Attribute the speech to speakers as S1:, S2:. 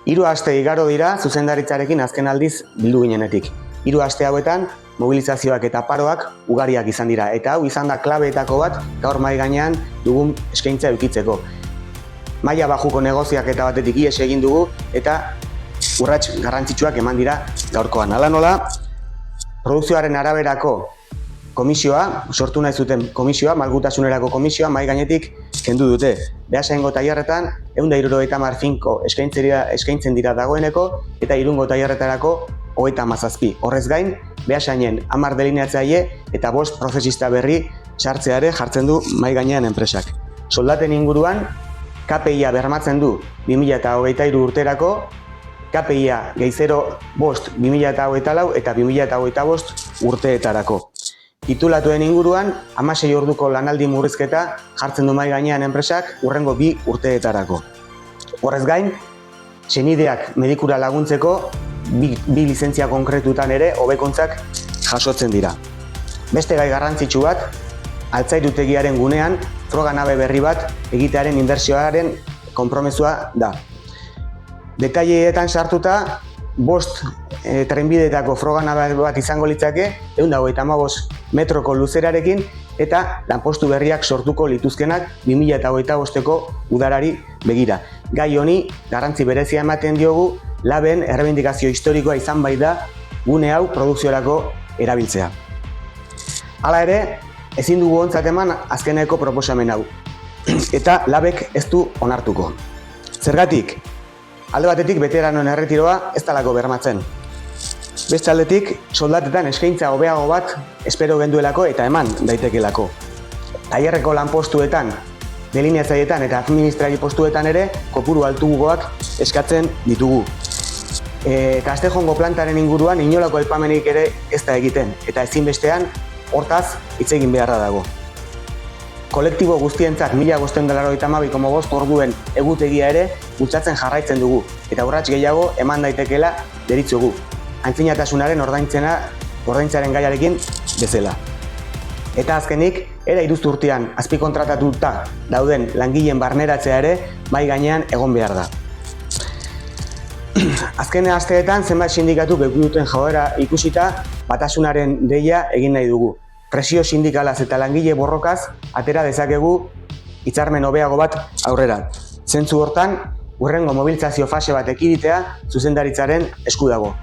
S1: 3 aste igaro dira zuzendaritzarekin azken aldiz bildu ginenetik. 3 aste hauetan mobilizazioak eta paroak ugariak izan dira, eta hau izan da klabeetako bat gaur mahai gainean dugun eskaintza edukitzeko. Maila bajuko negoziak eta batetik ihes egin dugu eta urrats garrantzitsuak eman dira gaurkoan. Hala nola, produkzioaren araberako komisioa, sortu nahi zuten komisioa, malgutasunerako komisioa mahai gainetik kendu dute. Beasaingo tailerretan 170 finko eskaintzen dira dagoeneko eta Irungo tailerretarako 37. Horrez gain, Beasainen 10 delineatzaile eta 5 prozesista berri sartzea ere jartzen du mahai gainean enpresak. Soldaten inguruan, KPIa bermatzen du 2023 urterako, KPIa gehi 0,5 2024 eta 2025 urteetarako. Titulatuen inguruan, 16 orduko lanaldi murrizketa jartzen du mahai gainean enpresak hurrengo 2 urteetarako. Horrez gain, senideak medikura laguntzeko bi lizentzia konkretutan ere hobekuntzak jasotzen dira. Beste gai garrantzitsu bat, altzairutegiaren gunean froga nabe berri bat egitearen inbertsioaren konpromezua da. Detaileetan sartuta, 5 trenbideetako froga nabe bat izango litzake, 155 metroko luzerarekin eta lanpostu berriak sortuko lituzkenak 2025ko udarari begira. Gai honi garrantzi berezia ematen diogu, laben errebindikazio historikoa izan bai da gune hau produkziorako erabiltzea. Hala ere, ezin dugu ontzat eman azkeneko proposamen hau, eta labek ez du onartuko. Zergatik, alde batetik veteranoen erretiroa ez dalako bermatzen. Beste aldetik, soldatetan eskaintza hobeago bat espero genduelako eta eman daitekelako. Tailerreko lanpostuetan, delineatzailetan eta administrari postuetan ere kopuru altuagoak eskatzen ditugu. Castejongo plantaren inguruan inolako aipamenik ere ez da egiten, eta ezinbestean hortaz hitz egin beharra dago. Kolektibo guztientzat 1592,5 orduen egutegia ere bultzatzen jarraitzen dugu, eta urrats gehiago eman daitekeela deritzogu, antzinatasunaren ordaintzaren gaiarekin bezala. Eta azkenik, era 3 urtean azpikontratatuta dauden langileen barneratzea ere mahai gainean egon behar da. Azken asteetan zenbait sindikatu eduki duten joera ikusita batasunaren deia egin nahi dugu. Presio sindikalaz eta langile borrokaz atera dezakegu hitzarmen hobeago bat aurrera. Zentzu hortan, hurrengo mobilizazio fase bat ekiditea zuzendaritzaren esku dago.